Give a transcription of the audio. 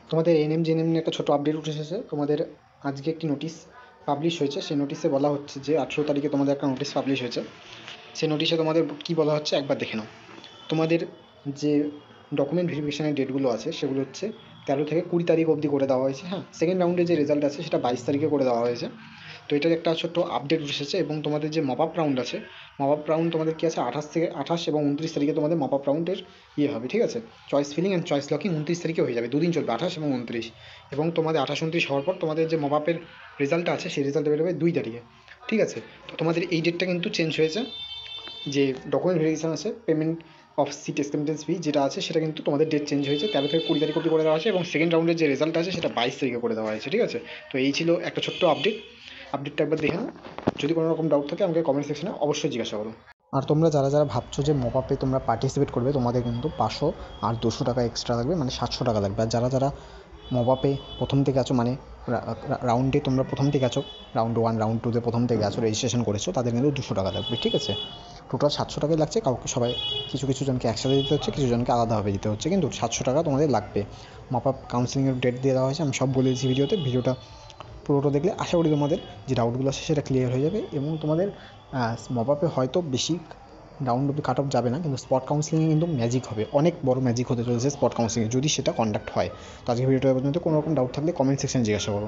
তোমাদের NM GNM নিয়ে একটা ছোটো আপডেট উঠে এসেছে। তোমাদের আজকে একটি নোটিশ পাবলিশ হয়েছে। সেই নোটিশে বলা হচ্ছে যে 18 তারিখে তোমাদের একটা নোটিশ পাবলিশ হয়েছে। সেই নোটিশে তোমাদের কী বলা হচ্ছে একবার দেখে নাও। তোমাদের যে ডকুমেন্ট ভেরিফিকেশানের ডেটগুলো আছে সেগুলো হচ্ছে 13 থেকে 20 তারিখ অবধি করে দেওয়া হয়েছে। হ্যাঁ, সেকেন্ড রাউন্ডে যে রেজাল্ট আছে সেটা 22 তারিখে করে দেওয়া হয়েছে। তো এটার একটা ছোট্ট আপডেট এসেছে। এবং তোমাদের যে মপ আপ রাউন্ড আছে, মপ আপ রাউন্ড তোমাদের কী আছে 28 এবং 29 তারিখে তোমাদের মপ আপ রাউন্ডের হবে, ঠিক আছে। Choice filling and choice locking 29 তারিখে হয়ে যাবে, দুদিন চলবে, 28 এবং 29। এবং তোমাদের 28-29 হওয়ার পর তোমাদের যে মপ আপের রেজাল্টটা আছে সেই রেজাল্ট বেরোবে 2 তারিখে, ঠিক আছে। তো তোমাদের এই ডেটটা কিন্তু চেঞ্জ হয়েছে। যে ডকুমেন্ট ভেরিফিকেশান আছে, পেমেন্ট অফ সিট অ্যাকসেপ্টেন্স ফি যেটা আছে সেটা কিন্তু তোমাদের ডেট চেঞ্জ হয়েছে, 13 থেকে 20 তারিখ অবধি করে দেওয়া আছে। এবং সেকেন্ড রাউন্ডের যে রেজাল্ট আছে সেটা 22 তারিখে করে দেওয়া হয়েছে, ঠিক আছে। তো এই ছিল একটা ছোট্ট আপডেটটা একবার দেখে নাও। যদি কোনো রকম ডাউট থাকে আমাকে কমেন্ট সেকশনে অবশ্যই জিজ্ঞাসা করো। আর তোমরা যারা যারা ভাবছো যে মপ আপে তোমরা পার্টিসিপেট করবে, তোমাদের কিন্তু 500 আর 200 টাকা এক্সট্রা লাগবে, মানে 700 টাকা লাগবে। আর যারা যারা মপ আপে প্রথম থেকে আছো, মানে রাউন্ডে তোমরা প্রথম থেকে আছো, রাউন্ড 1 রাউন্ড 2তে প্রথম থেকে আছো, রেজিস্ট্রেশন করেছো, তাদের কিন্তু 200 টাকা লাগবে, ঠিক আছে। টোটাল 700 টাকাই লাগছে। কাউকে সবাই কিছু কিছু জনকে একসাথে দিতে হচ্ছে, কিছু জনকে আলাদাভাবে দিতে হচ্ছে, কিন্তু 700 টাকা তোমাদের লাগবে। মপ আপ কাউন্সিলিংয়ের ডেট দিয়ে দেওয়া হয়েছে, আমি সব বলে দিয়েছি ভিডিওতে। ভিডিওটা পুরোটা দেখলে আশা করি তোমাদের যে ডাউটগুলো আছে সেটা ক্লিয়ার হয়ে যাবে। এবং তোমাদের মপ আপে হয়তো বেশি রাউন্ড অব্দি কাট অফ যাবে না, কিন্তু স্পট কাউন্সিলিংয়ে কিন্তু ম্যাজিক হবে, অনেক বড় ম্যাজিক হতে চলেছে স্পট কাউন্সিলিংয়ে, যদি সেটা কন্ডাক্ট হয়। তো আজকে ভিডিওটা পর্যন্ত। কোনো রকম ডাউট থাকলে কমেন্ট সেকশনে জিজ্ঞাসা করো।